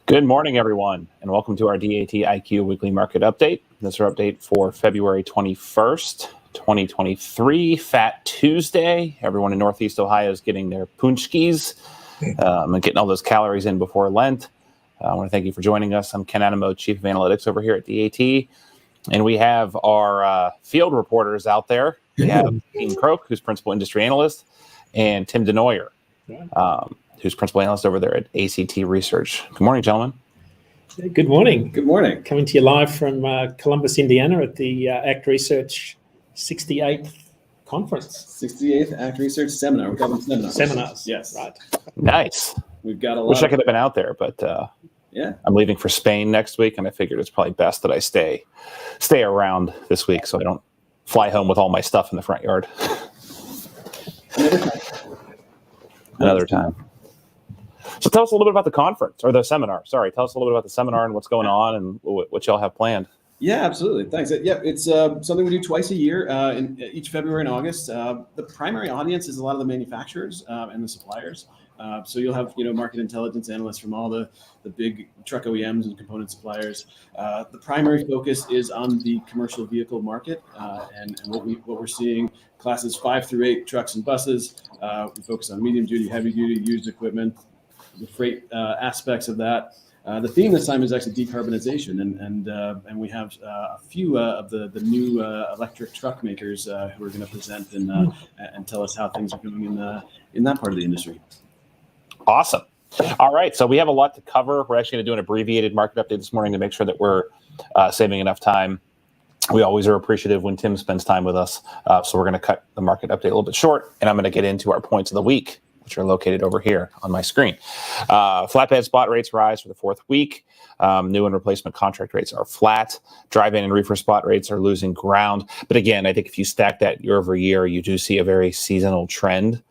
Good morning, everyone, and welcome to our DAT IQ Weekly Market Update. This is our update for February 21st, 2023, Fat Tuesday. Everyone in Northeast Ohio is getting their punchkis and getting all those calories in before Lent. I want to thank you for joining us. I'm Ken Animo, Chief of Analytics over here at DAT, and we have our field reporters out there. We have Dean Croak, who's Principal Industry Analyst, and Tim DeNoyer, who's Principal Analyst over there at ACT Research. Good morning, gentlemen. Good morning. Good morning. Coming to you live from Columbus, Indiana at the ACT Research 68th conference. 68th ACT Research Seminar. We're covering seminars. Seminars. Yes. Right. Nice. We've got a lot. Wish I could have been out there, but yeah, I'm leaving for Spain next week, and I figured it's probably best that I stay around this week so I don't fly home with all my stuff in the front yard. Another time. So tell us a little bit about the conference, or the seminar. Sorry, tell us a little bit about the seminar and what's going on and what y'all have planned. Yeah, absolutely. Thanks. Yeah, it's something we do twice a year, in each February and August. The primary audience is a lot of the manufacturers and the suppliers. So you'll have market intelligence analysts from all the big truck OEMs and component suppliers. The primary focus is on the commercial vehicle market and what we're seeing. Classes 5 through 8 trucks and buses. We focus on medium duty, heavy duty, used equipment, the freight aspects of that. The theme this time is actually decarbonization, and we have a few of the new electric truck makers who are going to present and tell us how things are going in that part of the industry. Awesome. All right, so we have a lot to cover. We're actually going to do an abbreviated market update this morning to make sure that we're saving enough time. We always are appreciative when Tim spends time with us, so we're going to cut the market update a little bit short, and I'm going to get into our points of the week, which are located over here on my screen. Flatbed spot rates rise for the fourth week. New and replacement contract rates are flat. Drive-in and reefer spot rates are losing ground. But again, I think if you stack that year over year, you do see a very seasonal trend.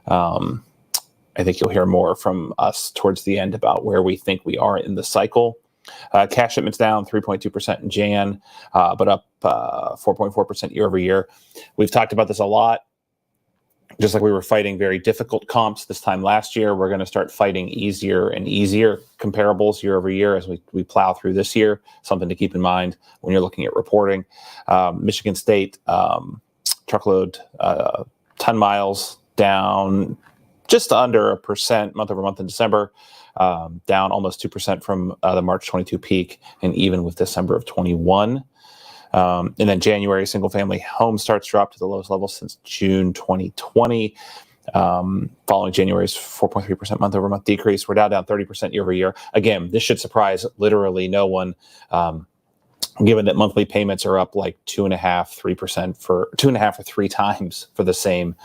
I think you'll hear more from us towards the end about where we think we are in the cycle. Cash shipments down 3.2% in Jan, but up 4.4% year over year. We've talked about this a lot. Just like we were fighting very difficult comps this time last year, we're going to start fighting easier and easier comparables year over year as we plow through this year. Something to keep in mind when you're looking at reporting. Michigan State truckload ton miles down just under 1% month over month in December, down almost 2% from the March 22 peak, and even with December of 21. And then January single-family home starts dropped to the lowest level since June 2020. Following January's 4.3% month-over-month decrease, we're now down 30% year-over-year. Again, this should surprise literally no one, given that monthly payments are up like 2.5% or 3 times for the same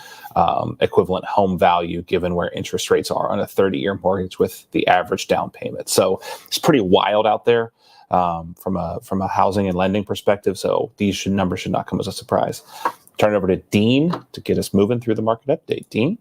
equivalent home value, given where interest rates are on a 30-year mortgage with the average down payment. So it's pretty wild out there. From a housing and lending perspective, so these numbers should not come as a surprise. Turn it over to Dean to get us moving through the market update. Dean?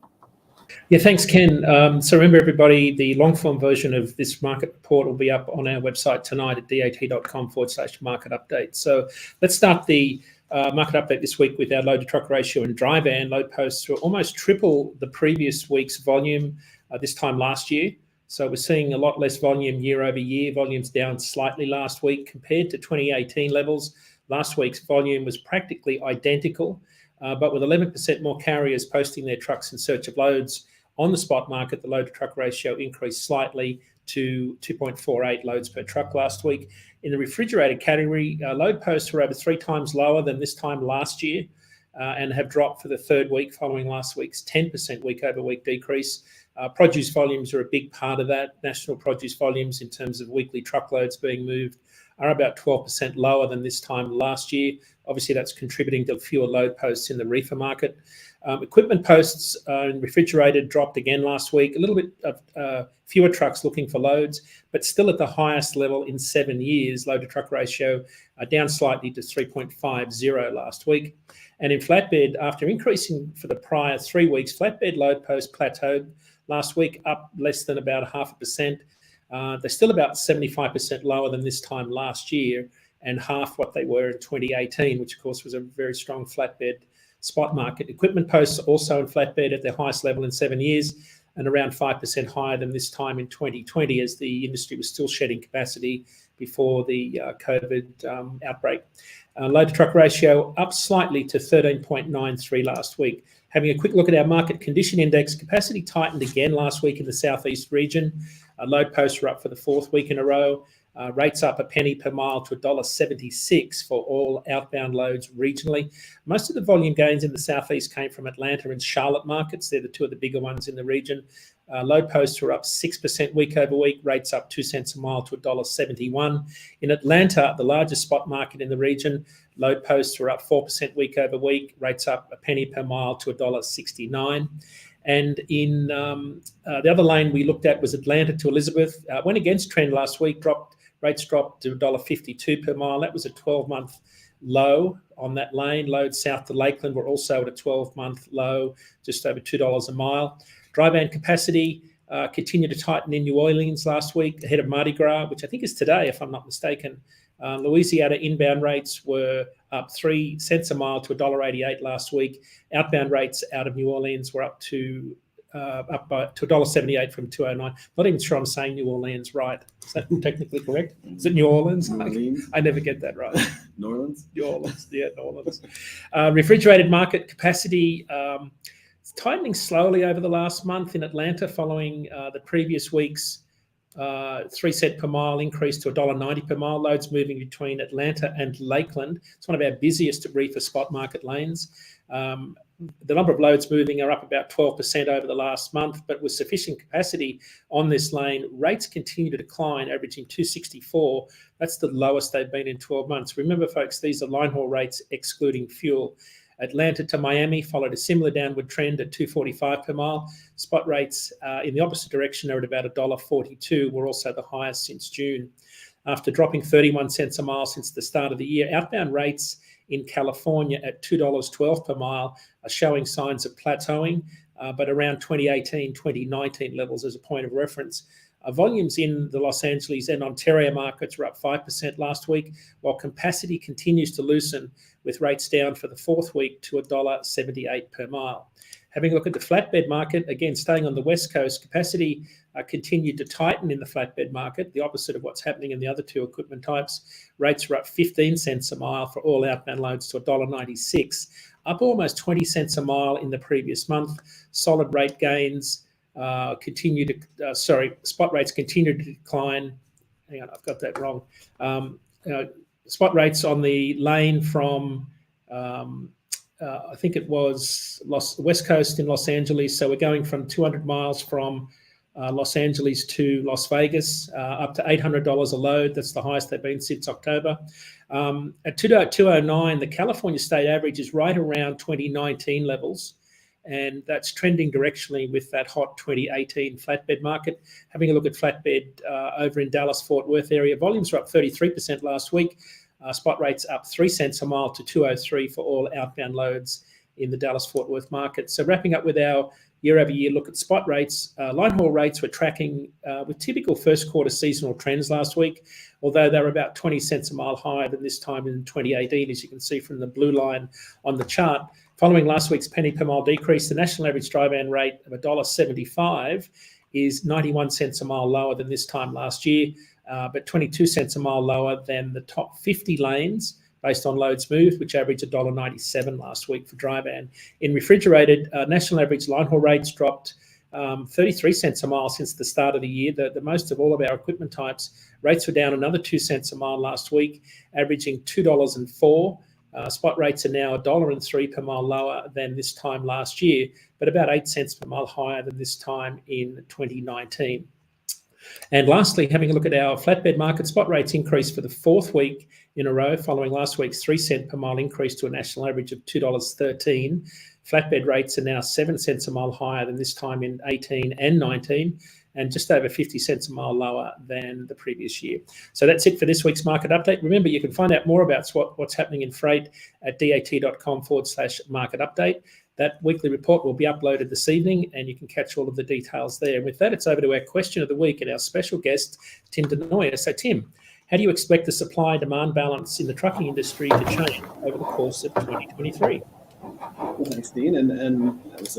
Yeah, thanks, Ken. So remember, everybody, the long-form version of this market report will be up on our website tonight at dat.com/market update. So let's start the market update this week with our load-to-truck ratio and dry van. Load posts were almost triple the previous week's volume this time last year. So we're seeing a lot less volume year over year. Volume's down slightly last week compared to 2018 levels. Last week's volume was practically identical, but with 11% more carriers posting their trucks in search of loads on the spot market, the load-to-truck ratio increased slightly to 2.48 loads per truck last week. In the refrigerated category, load posts were over 3 times lower than this time last year and have dropped for the third week following last week's 10% week-over-week decrease. Produce volumes are a big part of that. National produce volumes in terms of weekly truckloads being moved are about 12% lower than this time last year. Obviously, that's contributing to fewer load posts in the reefer market. Equipment posts in refrigerated dropped again last week. A little bit of fewer trucks looking for loads, but still at the highest level in 7 years. Load-to-truck ratio down slightly to 3.50 last week. And in flatbed, after increasing for the prior 3 weeks, flatbed load post plateaued last week, up less than about 0.5%. They're still about 75% lower than this time last year and half what they were in 2018, which of course was a very strong flatbed spot market. Equipment posts also in flatbed at their highest level in 7 years, and around 5% higher than this time in 2020 as the industry was still shedding capacity before the COVID outbreak. Load to truck ratio up slightly to 13.93 last week. Having a quick look at our market condition index, capacity tightened again last week in the southeast region. Load posts were up for the fourth week in a row. Rates up a penny per mile to $1.76 for all outbound loads regionally. Most of the volume gains in the southeast came from Atlanta and Charlotte markets. They're the two of the bigger ones in the region. Load posts were up 6% week over week, rates up 2 cents a mile to $1.71. In Atlanta, the largest spot market in the region, load posts were up 4% week over week, rates up a penny per mile to $1.69. And in the other lane we looked at was Atlanta to Elizabeth. Went against trend last week, rates dropped to $1.52 per mile. That was a 12-month low on that lane. Loads south to Lakeland were also at a 12-month low, just over $2 a mile. Drivein capacity continued to tighten in New Orleans last week ahead of Mardi Gras, which I think is today, if I'm not mistaken. Louisiana inbound rates were up 3 cents a mile to $1.88 last week. Outbound rates out of New Orleans were up to $1.78 from $2.09. Not even sure I'm saying New Orleans right. Is that technically correct? Is it New Orleans? I never get that right. New Orleans? New Orleans, yeah, New Orleans. Refrigerated market capacity tightening slowly over the last month in Atlanta following the previous week's 3 cent per mile increase to $1.90 per mile. Loads moving between Atlanta and Lakeland. It's one of our busiest reefer spot market lanes. The number of loads moving are up about 12% over the last month, but with sufficient capacity on this lane, rates continue to decline, averaging $2.64. That's the lowest they've been in 12 months. Remember, folks, these are line haul rates excluding fuel. Atlanta to Miami followed a similar downward trend at $2.45 per mile. Spot rates in the opposite direction are at about $1.42, were also the highest since June. After dropping 31 cents a mile since the start of the year, outbound rates in California at $2.12 per mile are showing signs of plateauing, but around 2018, 2019 levels as a point of reference. Volumes in the Los Angeles and Ontario markets were up 5% last week, while capacity continues to loosen with rates down for the fourth week to $1.78 per mile. Having a look at the flatbed market, again, staying on the West Coast, capacity continued to tighten in the flatbed market, the opposite of what's happening in the other two equipment types. Rates were up 15 cents a mile for all outbound loads to $1.96, up almost 20 cents a mile in the previous month. Solid rate gains spot rates continue to decline. Hang on, I've got that wrong. Spot rates on the lane from I think it was West Coast in Los Angeles. So we're going from 200 miles from Los Angeles to Las Vegas, up to $800 a load. That's the highest they've been since October. At 209, the California state average is right around 2019 levels, and that's trending directionally with that hot 2018 flatbed market. Having a look at flatbed over in Dallas-Fort Worth area, volumes are up 33% last week. Spot rates up 3 cents a mile to $2.03 for all outbound loads in the Dallas-Fort Worth market. So wrapping up with our year-over-year look at spot rates, line haul rates were tracking with typical first quarter seasonal trends last week, although they were about 20 cents a mile higher than this time in 2018, as you can see from the blue line on the chart. Following last week's penny per mile decrease, the national average drivein rate of $1.75 is 91 cents a mile lower than this time last year, but 22 cents a mile lower than the top 50 lanes based on loads moved, which averaged $1.97 last week for drivein. In refrigerated, national average line haul rates dropped 33 cents a mile since the start of the year. The most of all of our equipment types. Rates were down another 2 cents a mile last week, averaging $2.04. Spot rates are now $1.03 per mile lower than this time last year, but about 8 cents per mile higher than this time in 2019. And lastly, having a look at our flatbed market, spot rates increased for the fourth week in a row, following last week's 3 cent per mile increase to a national average of $2.13. Flatbed rates are now 7 cents a mile higher than this time in 18 and 19, and just over 50 cents a mile lower than the previous year. So that's it for this week's market update. Remember, you can find out more about what's happening in freight at dat.com/market update. That weekly report will be uploaded this evening, and you can catch all of the details there. And with that, it's over to our question of the week and our special guest, Tim Denoyer. So, Tim, how do you expect the supply-demand balance in the trucking industry to change over the course of 2023? Well, thanks, Dean. And that was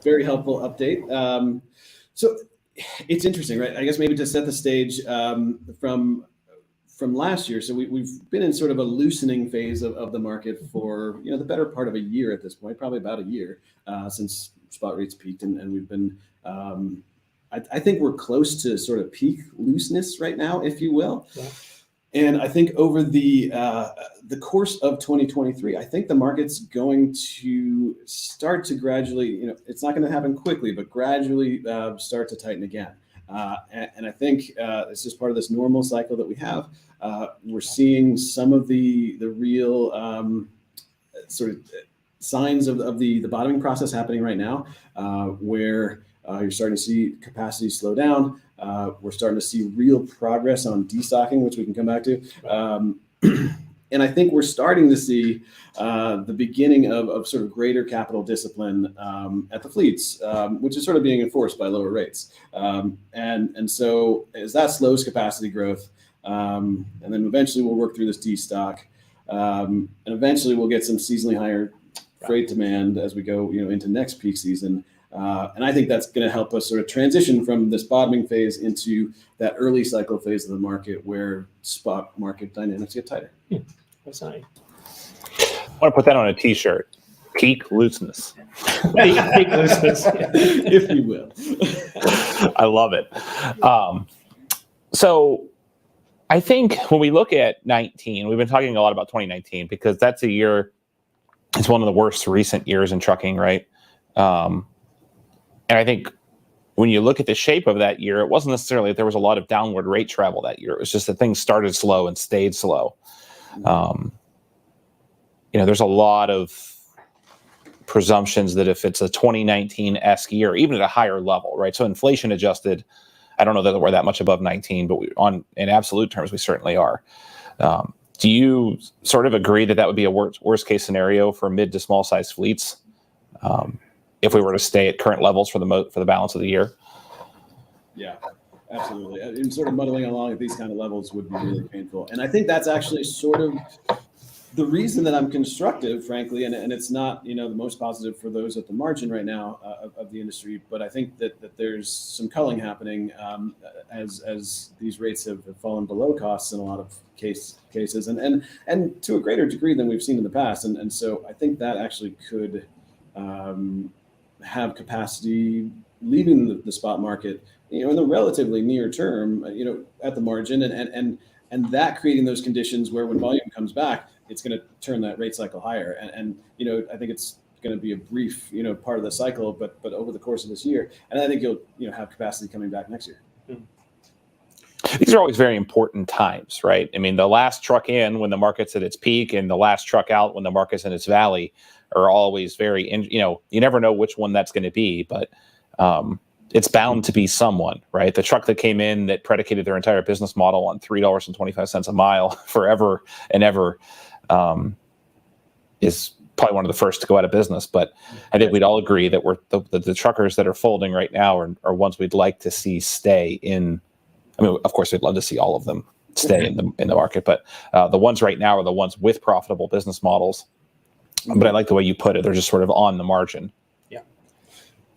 very helpful update. So it's interesting, right? I guess maybe to set the stage from last year. So we've been in sort of a loosening phase of the market for the better part of a year at this point, probably about a year since spot rates peaked, and we've been. I think we're close to sort of peak looseness right now, if you will. Yeah. And I think over the course of 2023, I think the market's going to start to gradually, it's not going to happen quickly, but gradually start to tighten again. And I think it's just part of this normal cycle that we have. We're seeing some of the real sort of signs of the bottoming process happening right now, where you're starting to see capacity slow down. We're starting to see real progress on destocking, which we can come back to. And I think we're starting to see the beginning of sort of greater capital discipline at the fleets, which is sort of being enforced by lower rates. And so as that slows capacity growth, and then eventually we'll work through this destock, and eventually we'll get some seasonally higher freight demand as we go into next peak season. And I think that's going to help us sort of transition from this bottoming phase into that early cycle phase of the market where spot market dynamics get tighter. That's nice. I want to put that on a T-shirt. Peak looseness. Peak looseness, if you will. I love it. So I think when we look at 19, we've been talking a lot about 2019 because that's a year, it's one of the worst recent years in trucking, right? And I think when you look at the shape of that year, it wasn't necessarily that there was a lot of downward rate travel that year. It was just that things started slow and stayed slow. There's a lot of presumptions that if it's a 2019-esque year, even at a higher level, right? So inflation adjusted, I don't know that we're that much above 19, but in absolute terms, we certainly are. Do you sort of agree that would be a worst case scenario for mid to small size fleets? If we were to stay at current levels for the balance of the year? Yeah, absolutely. And sort of muddling along at these kind of levels would be really painful. And I think that's actually sort of the reason that I'm constructive, frankly, and it's not the most positive for those at the margin right now of the industry, but I think that there's some culling happening as these rates have fallen below costs in a lot of cases, and to a greater degree than we've seen in the past. And so I think that actually could have capacity leaving the spot market, in the relatively near term, at the margin, and that creating those conditions where when volume comes back, it's going to turn that rate cycle higher. And I think it's going to be a brief, part of the cycle, but over the course of this year, and I think you'll have capacity coming back next year. These are always very important times, right? I mean, the last truck in when the market's at its peak and the last truck out when the market's in its valley are always very, you never know which one that's going to be, but it's bound to be someone, right? The truck that came in that predicated their entire business model on $3.25 a mile forever and ever is probably one of the first to go out of business. But I think we'd all agree that the truckers that are folding right now are ones we'd like to see stay in. I mean, of course, we'd love to see all of them stay in the market, but the ones right now are the ones with profitable business models. But I like the way you put it; they're just sort of on the margin.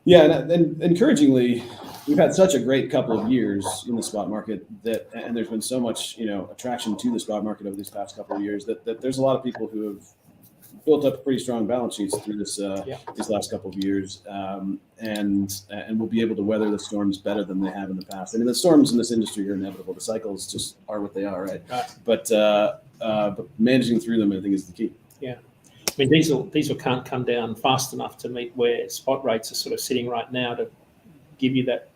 Yeah, and encouragingly, we've had such a great couple of years in the spot market and there's been so much attraction to the spot market over these past couple of years that there's a lot of people who have built up pretty strong balance sheets through this these last couple of years, and will be able to weather the storms better than they have in the past. I mean, the storms in this industry are inevitable. The cycles just are what they are, right? But managing through them, I think, is the key. Yeah. I mean, diesel can't come down fast enough to meet where spot rates are sort of sitting right now to give you that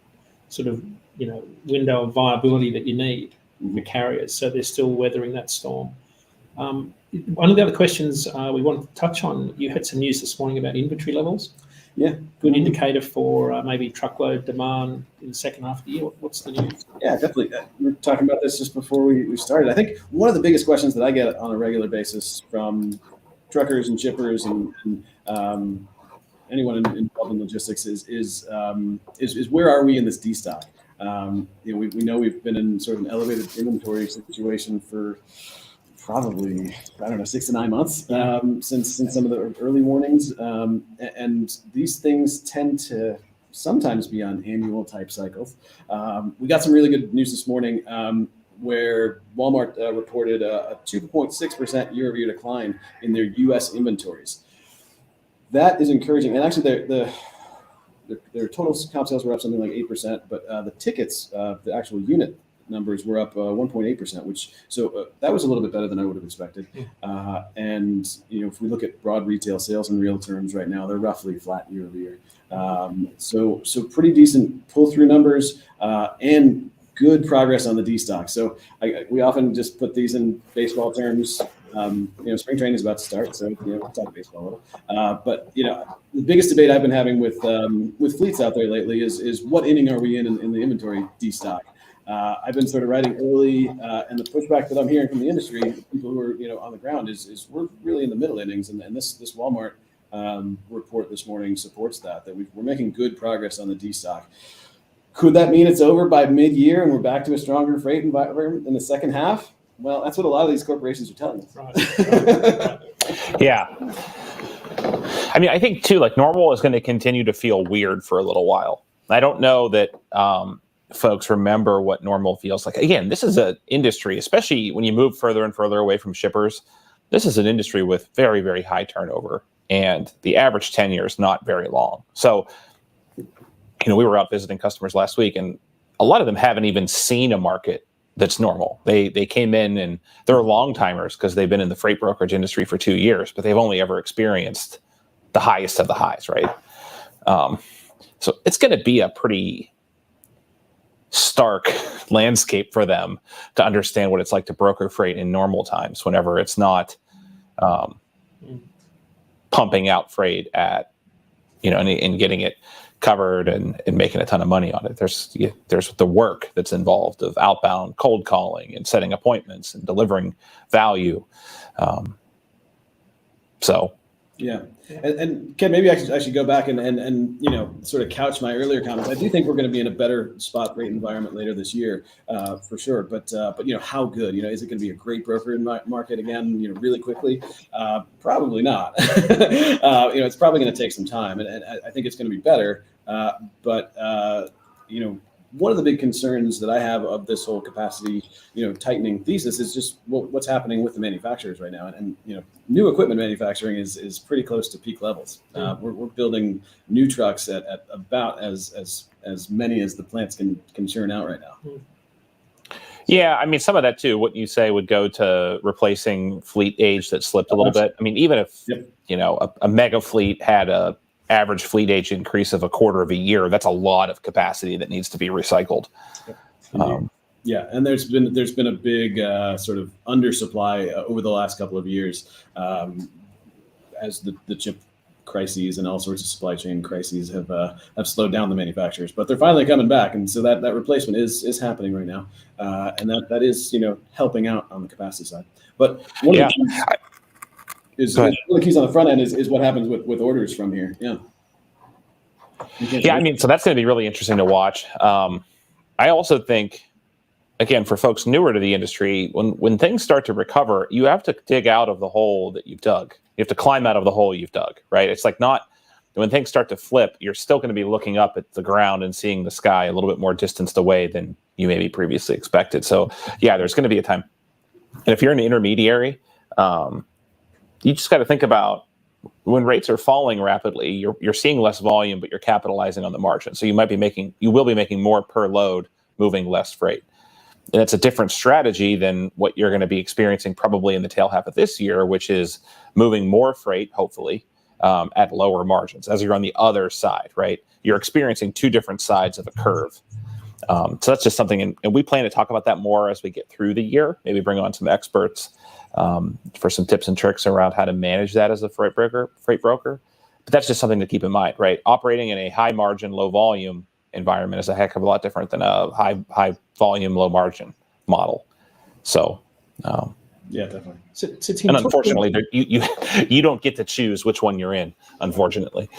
sort of window of viability that you need for carriers. So they're still weathering that storm. One of the other questions we wanted to touch on, you had some news this morning about inventory levels. Yeah. Good indicator for maybe truckload demand in the second half of the year. What's the news? Yeah, definitely. We were talking about this just before we started. I think one of the biggest questions that I get on a regular basis from truckers and shippers and anyone involved in logistics is where are we in this destock? We know we've been in sort of an elevated inventory situation for probably, I don't know, 6 to 9 months since some of the early warnings. And these things tend to sometimes be on annual type cycles. We got some really good news this morning where Walmart reported a 2.6% year-over-year decline in their U.S. inventories. That is encouraging. And actually, their total comp sales were up something like 8%, but the tickets, the actual unit numbers were up 1.8%, which that was a little bit better than I would have expected. And if we look at broad retail sales in real terms right now, they're roughly flat year over year. So pretty decent pull through numbers and good progress on the destock. So we often just put these in baseball terms. Spring training is about to start, so we'll talk baseball a little. But the biggest debate I've been having with fleets out there lately is what inning are we in the inventory destock? I've been sort of writing early, and the pushback that I'm hearing from the industry, people who are on the ground, is we're really in the middle innings, and this Walmart report this morning supports that we're making good progress on the destock. Could that mean it's over by mid-year and we're back to a stronger freight environment in the second half? Well, that's what a lot of these corporations are telling us. Right. Yeah. I mean, I think too, like normal is going to continue to feel weird for a little while. I don't know that folks remember what normal feels like. Again, this is an industry, especially when you move further and further away from shippers. This is an industry with very, very high turnover, and the average tenure is not very long. So, we were out visiting customers last week, and a lot of them haven't even seen a market that's normal. They came in and they're long timers because they've been in the freight brokerage industry for 2 years, but they've only ever experienced the highest of the highs, right? So it's going to be a pretty stark landscape for them to understand what it's like to broker freight in normal times, whenever it's not pumping out freight at, and getting it covered and making a ton of money on it. There's the work that's involved of outbound cold calling and setting appointments and delivering value. Yeah. And Ken, maybe I should go back and sort of couch my earlier comments. I do think we're going to be in a better spot rate environment later this year, for sure. But how good? Is it going to be a great broker market again? Really quickly? Probably not. It's probably going to take some time, and I think it's going to be better. But one of the big concerns that I have of this whole capacity, tightening thesis is just what's happening with the manufacturers right now. And new equipment manufacturing is pretty close to peak levels. We're building new trucks at about as many as the plants can churn out right now. Yeah, I mean, some of that too, what you say would go to replacing fleet age that slipped a little bit. I mean, even if, a mega fleet had a average fleet age increase of a quarter of a year, that's a lot of capacity that needs to be recycled. Yeah, and there's been a big sort of undersupply over the last couple of years as the chip crises and all sorts of supply chain crises have slowed down the manufacturers, but they're finally coming back, and so that replacement is happening right now, and that is helping out on the capacity side. But one of the keys on the front end is what happens with orders from here. Yeah, I mean, so that's going to be really interesting to watch. I also think, again, for folks newer to the industry, when things start to recover, you have to dig out of the hole that you've dug. You have to climb out of the hole you've dug, right? It's like when things start to flip, you're still going to be looking up at the ground and seeing the sky a little bit more distanced away than you maybe previously expected. So yeah, there's going to be a time. And if you're an intermediary, you just got to think about when rates are falling rapidly, you're seeing less volume, but you're capitalizing on the margin. So you will be making more per load, moving less freight. And it's a different strategy than what you're going to be experiencing probably in the tail half of this year, which is moving more freight, hopefully, at lower margins as you're on the other side, right? You're experiencing two different sides of a curve. So that's just something, and we plan to talk about that more as we get through the year, maybe bring on some experts for some tips and tricks around how to manage that as a freight broker. But that's just something to keep in mind, right? Operating in a high margin, low volume environment is a heck of a lot different than a high volume, low margin model. So Yeah, definitely. So Tim, And talk unfortunately, you don't get to choose which one you're in, unfortunately.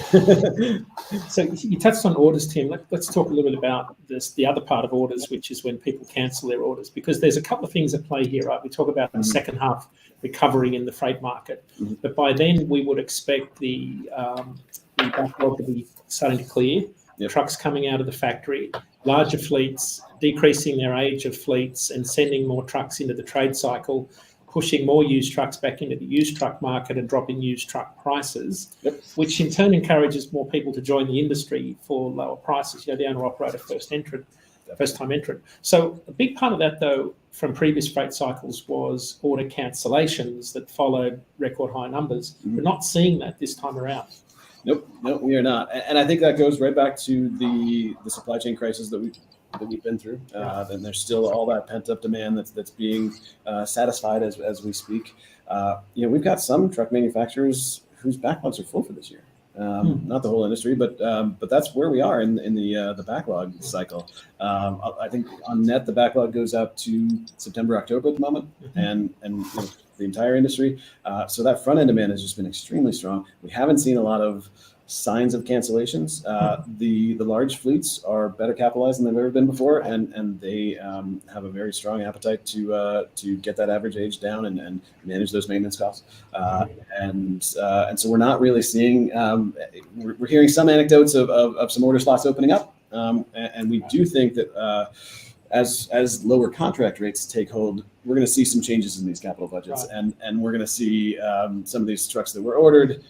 So you touched on orders, Tim. Let's talk a little bit about the other part of orders, which is when people cancel their orders, because there's a couple of things at play here, right? We talk about the second half recovery in the freight market, but by then we would expect the backlog to be starting to clear, trucks coming out of the factory, larger fleets decreasing their age of fleets and sending more trucks into the trade cycle, pushing more used trucks back into the used truck market and dropping used truck prices, which in turn encourages more people to join the industry for lower prices, the owner-operator first-time entrant. So a big part of that, though, from previous freight cycles was order cancellations that followed record high numbers. We're not seeing that this time around. Nope, we are not. And I think that goes right back to the supply chain crisis that we've been through. And there's still all that pent up demand that's being satisfied as we speak. We've got some truck manufacturers whose backlogs are full for this year. Not the whole industry, but that's where we are in the backlog cycle. I think on net the backlog goes out to September, October at the moment, and the entire industry. So that front end demand has just been extremely strong. We haven't seen a lot of signs of cancellations. The large fleets are better capitalized than they've ever been before, and they have a very strong appetite to get that average age down and manage those maintenance costs. And so we're not really seeing. We're hearing some anecdotes of some order slots opening up, and we do think that. As lower contract rates take hold, we're going to see some changes in these capital budgets, and we're going to see some of these trucks that were ordered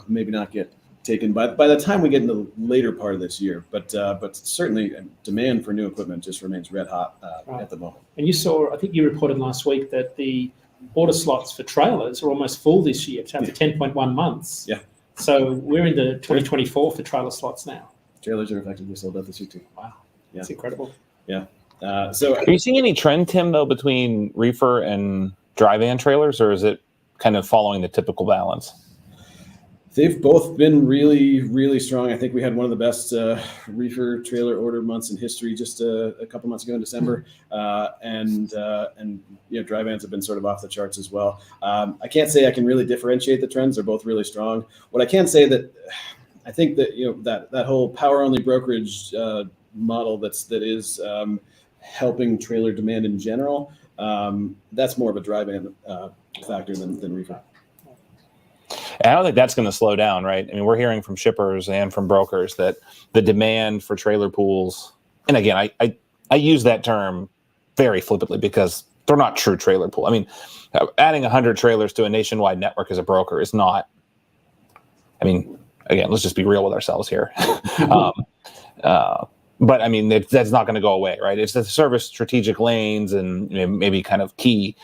maybe not get taken by the time we get into the later part of this year. But certainly demand for new equipment just remains red hot at the moment. And I think you reported last week that the order slots for trailers are almost full this year, after 10.1 months. Yeah. So we're into 2024 for trailer slots now. Trailers are effectively sold out this year too. Wow, that's incredible. Yeah. So are you seeing any trend, Tim, though, between reefer and dry van trailers, or is it kind of following the typical balance? They've both been really, really strong. I think we had one of the best reefer trailer order months in history just a couple months ago in December, and dry vans have been sort of off the charts as well. I can't say I can really differentiate the trends. They're both really strong. What I can say that I think that that whole power only brokerage model that is helping trailer demand in general, that's more of a dry van factor than reefer. And I don't think that's going to slow down, right? I mean, we're hearing from shippers and from brokers that the demand for trailer pools, and again, I use that term very flippantly because they're not true trailer pool. I mean, adding 100 trailers to a nationwide network as a broker is not, I mean, again, let's just be real with ourselves here. But I mean, that's not going to go away, right? It's to service strategic lanes and maybe kind of key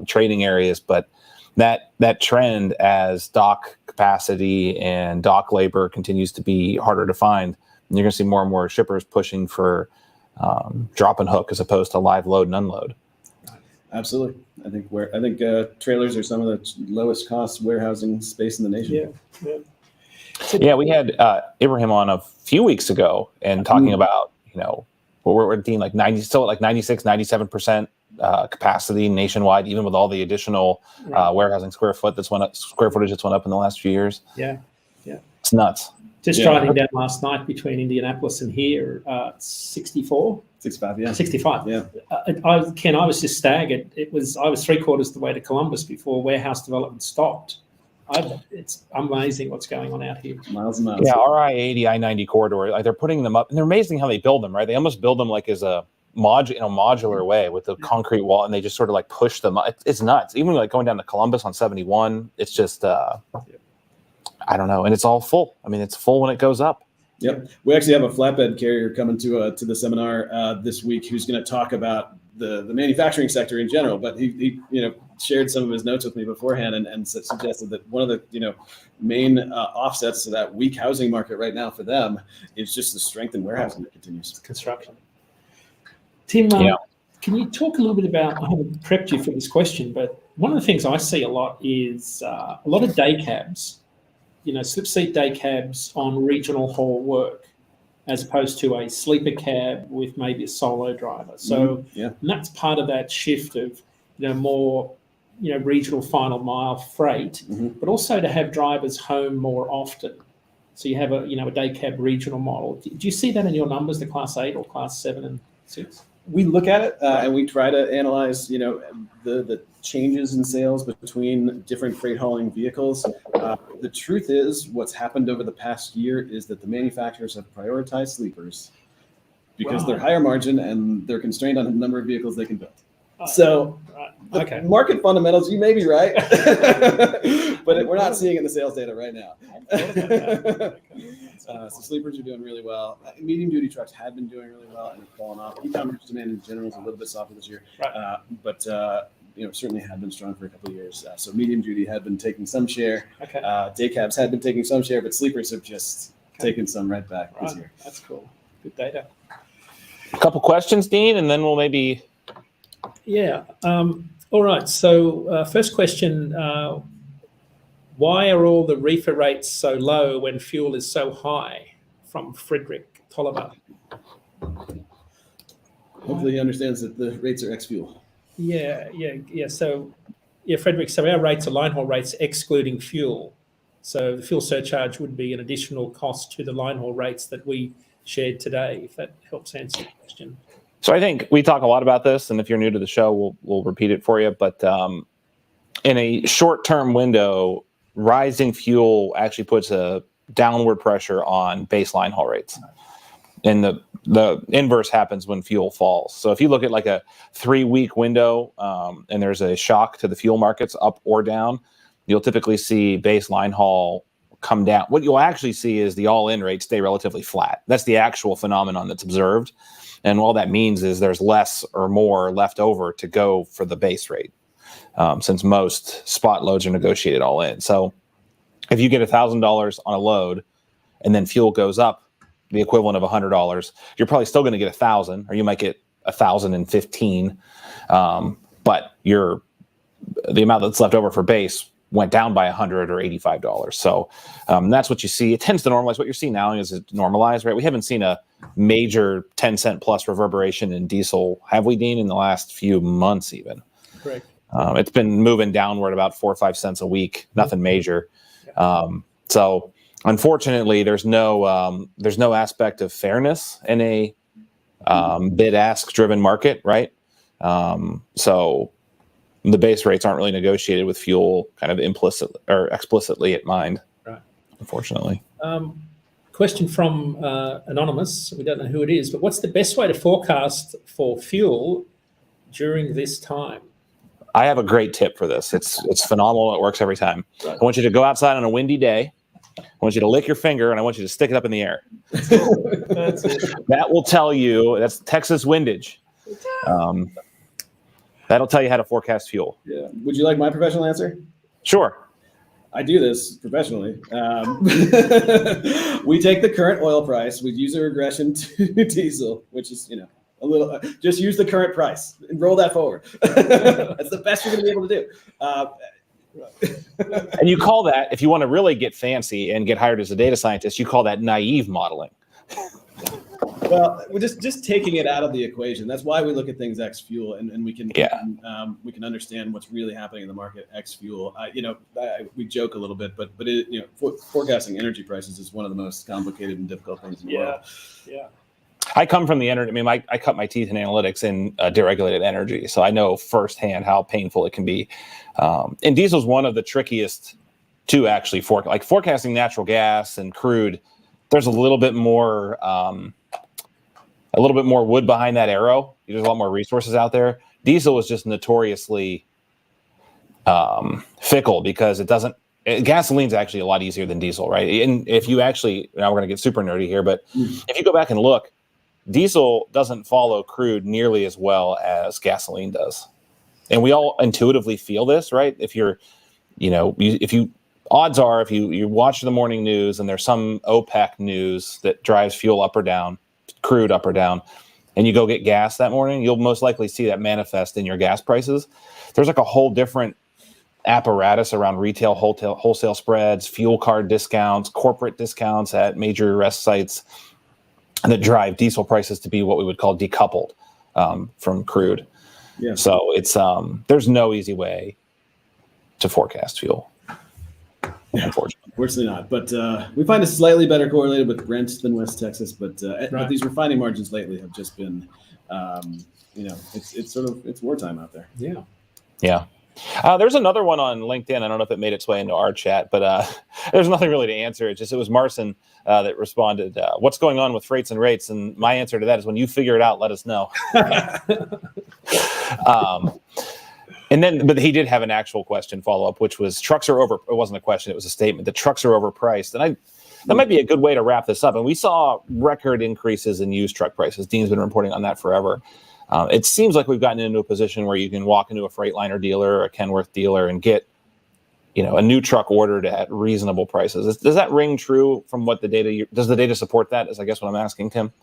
trading areas, but that trend as dock capacity and dock labor continues to be harder to find, and you're going to see more and more shippers pushing for drop and hook as opposed to live load and unload. Absolutely. I think trailers are some of the lowest cost warehousing space in the nation. Yeah, we had Ibrahim on a few weeks ago and talking about, we're at like 96, 97% capacity nationwide, even with all the additional warehousing square footage that's went up in the last few years. Yeah. It's nuts. Just driving down last night between Indianapolis and here, 64? 65, yeah. 65. Yeah. I was just staggered. I was 3/4 the way to Columbus before warehouse development stopped. It's amazing what's going on out here. Miles and miles. Yeah, our I-80, I-90 corridor, like they're putting them up, and they're amazing how they build them, right? They almost build them like as a modular way with the concrete wall, and they just sort of like push them up. It's nuts. Even like going down to Columbus on 71, it's just, I don't know. And it's all full. I mean, it's full when it goes up. Yep. We actually have a flatbed carrier coming to the seminar this week who's going to talk about the manufacturing sector in general, but he shared some of his notes with me beforehand and suggested that one of the main offsets to that weak housing market right now for them is just the strength in warehousing that continues. Construction. Tim, can you talk a little bit about, I haven't prepped you for this question, but one of the things I see a lot is a lot of day cabs, slip seat day cabs on regional haul work, as opposed to a sleeper cab with maybe a solo driver. So and that's part of that shift of more regional final mile freight, but also to have drivers home more often. So you have a day cab regional model. Do you see that in your numbers, the Class 8 or Class 7 and 6? We look at it and we try to analyze, the changes in sales between different freight hauling vehicles. The truth is, what's happened over the past year is that the manufacturers have prioritized sleepers because they're higher margin and they're constrained on the number of vehicles they can build. So the market fundamentals, you may be right, but we're not seeing it in the sales data right now. So sleepers are doing really well. Medium duty trucks have been doing really well and have fallen off. E-commerce demand in general is a little bit softer this year, but certainly had been strong for a couple of years. So medium duty had been taking some share. Day cabs had been taking some share, but sleepers have just taken some right back this year. That's cool. Good data. A couple questions, Dean, and then we'll maybe. Yeah. All right. So first question, why are all the reefer rates so low when fuel is so high? From Frederick Tolliver. Hopefully he understands that the rates are ex-fuel. Yeah. So, Frederick, so our rates are line haul rates excluding fuel. So the fuel surcharge would be an additional cost to the line haul rates that we shared today, if that helps answer the question. So I think we talk a lot about this, and if you're new to the show, we'll repeat it for you. But in a short-term window, rising fuel actually puts a downward pressure on baseline haul rates, and the inverse happens when fuel falls. So if you look at like a 3-week window, and there's a shock to the fuel markets up or down, you'll typically see baseline haul come down. What you'll actually see is the all-in rate stay relatively flat. That's the actual phenomenon that's observed. And all that means is there's less or more left over to go for the base rate, since most spot loads are negotiated all in. So if you get $1,000 on a load and then fuel goes up the equivalent of $100, you're probably still going to get $1,000, or you might get $1,015. But the amount that's left over for base went down by $100 or $85. So that's what you see. It tends to normalize. What you're seeing now is it normalized, right? We haven't seen a major 10-cent plus reverberation in diesel, have we, Dean, in the last few months even? Correct. It's been moving downward about 4 or 5 cents a week, nothing major. So unfortunately, there's no aspect of fairness in a bid-ask driven market, right? So the base rates aren't really negotiated with fuel kind of implicitly or explicitly in mind, right? Unfortunately. Question from Anonymous. We don't know who it is, but what's the best way to forecast for fuel during this time? I have a great tip for this. It's phenomenal. It works every time. Right. I want you to go outside on a windy day. I want you to lick your finger, and I want you to stick it up in the air. That's it. That will tell you, that's Texas windage. That'll tell you how to forecast fuel. Yeah. Would you like my professional answer? Sure. I do this professionally. We take the current oil price, we use a regression to diesel, which is, a little, just use the current price and roll that forward. That's the best you're going to be able to do. And you call that, if you want to really get fancy and get hired as a data scientist, you call that naive modeling. Well, we're just taking it out of the equation. That's why we look at things ex fuel, and we can understand what's really happening in the market ex fuel. We joke a little bit, but forecasting energy prices is one of the most complicated and difficult things in the world. Yeah. I come from the energy. I mean, I cut my teeth in analytics in deregulated energy, so I know firsthand how painful it can be. And diesel is one of the trickiest to actually forecasting natural gas and crude. There's a little bit more wood behind that arrow. There's a lot more resources out there. Diesel is just notoriously fickle because it doesn't. Gasoline's actually a lot easier than diesel, right? And if you actually, now we're going to get super nerdy here, but if you go back and look, diesel doesn't follow crude nearly as well as gasoline does. And we all intuitively feel this, right? If you're, odds are if you watch the morning news and there's some OPEC news that drives fuel up or down, crude up or down, and you go get gas that morning, you'll most likely see that manifest in your gas prices. There's like a whole different apparatus around retail, wholesale spreads, fuel card discounts, corporate discounts at major rest sites that drive diesel prices to be what we would call decoupled from crude. Yeah. So it's there's no easy way to forecast fuel. Unfortunately. Unfortunately not. But we find it slightly better correlated with Brent than West Texas. But these refining margins lately have just been, it's wartime out there. Yeah. Yeah. There's another one on LinkedIn. I don't know if it made its way into our chat, but there's nothing really to answer. It was Marcin that responded, what's going on with freights and rates? And my answer to that is, when you figure it out, let us know. But he did have an actual question follow-up, which was trucks are over. It wasn't a question. It was a statement. The trucks are overpriced. And that might be a good way to wrap this up. And we saw record increases in used truck prices. Dean's been reporting on that forever. It seems like we've gotten into a position where you can walk into a Freightliner dealer or a Kenworth dealer and get, a new truck ordered at reasonable prices. Does that ring true from what does the data support that? Is I guess what I'm asking, Tim?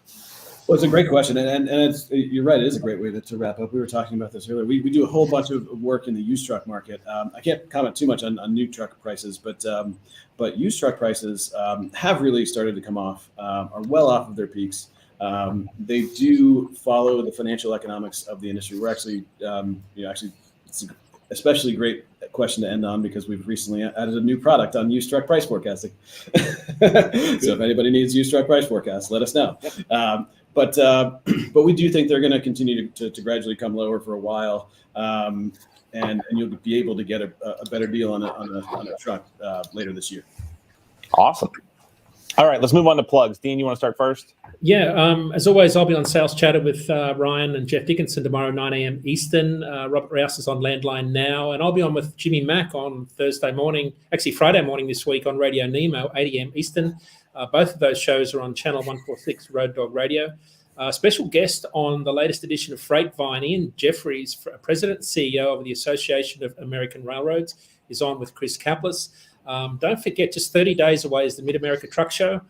Well, it's a great question, and you're right. It is a great way to wrap up. We were talking about this earlier. We do a whole bunch of work in the used truck market. I can't comment too much on new truck prices, but used truck prices have really started to come off, are well off of their peaks. They do follow the financial economics of the industry. We're actually, it's an especially great question to end on because we've recently added a new product on used truck price forecasting. So if anybody needs used truck price forecast, let us know. But we do think they're going to continue to gradually come lower for a while, and you'll be able to get a better deal on a truck later this year. Awesome. All right, let's move on to plugs. Dean, you want to start first? Yeah, as always, I'll be on Sales Chatter with Ryan and Jeff Dickinson tomorrow, 9 a.m. Eastern. Robert Rouse is on Landline now, and I'll be on with Jimmy Mack on Friday morning this week on Radio Nemo, 8 a.m. Eastern. Both of those shows are on Channel 146 Road Dog Radio. Special guest on the latest edition of Freightvine, Ian Jeffries, President and CEO of the Association of American Railroads, is on with Chris Kaplis. Don't forget, just 30 days away is the Mid-America Truck Show.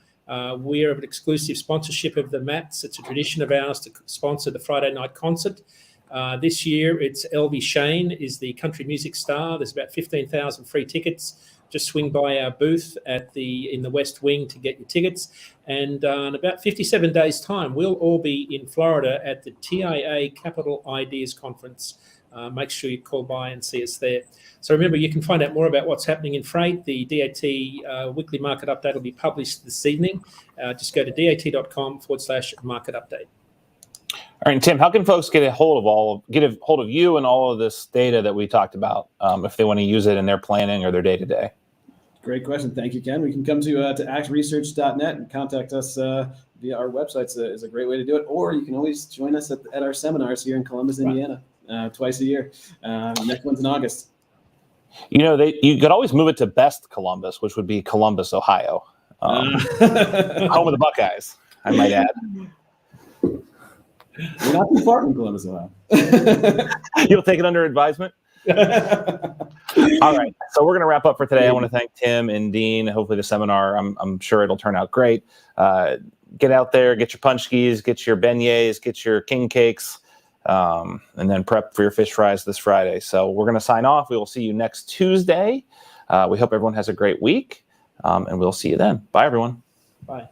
We are an exclusive sponsorship of the Mats. It's a tradition of ours to sponsor the Friday night concert. This year, it's LV Shane is the country music star. There's about 15,000 free tickets. Just swing by our booth in the West Wing to get your tickets. And in about 57 days' time, we'll all be in Florida at the TIA Capital Ideas Conference. Make sure you call by and see us there. So remember, you can find out more about what's happening in freight. The DAT weekly market update will be published this evening. Just go to dat.com/market update. All right, and Tim, how can folks get a hold of you and all of this data that we talked about if they want to use it in their planning or their day-to-day? Great question. Thank you, Ken. We can come to actresearch.net and contact us via our website. Is a great way to do it. Or you can always join us at our seminars here in Columbus, Indiana, twice a year. Next one's in August. You could always move it to Best Columbus, which would be Columbus, Ohio, home of the Buckeyes, I might add. We're not too far from Columbus, Ohio. You'll take it under advisement? All right, so we're going to wrap up for today. I want to thank Tim and Dean. Hopefully the seminar, I'm sure it'll turn out great. Get out there, get your punch skis, get your beignets, get your king cakes, and then prep for your fish fries this Friday. So we're going to sign off. We will see you next Tuesday. We hope everyone has a great week, and we'll see you then. Bye, everyone. Bye.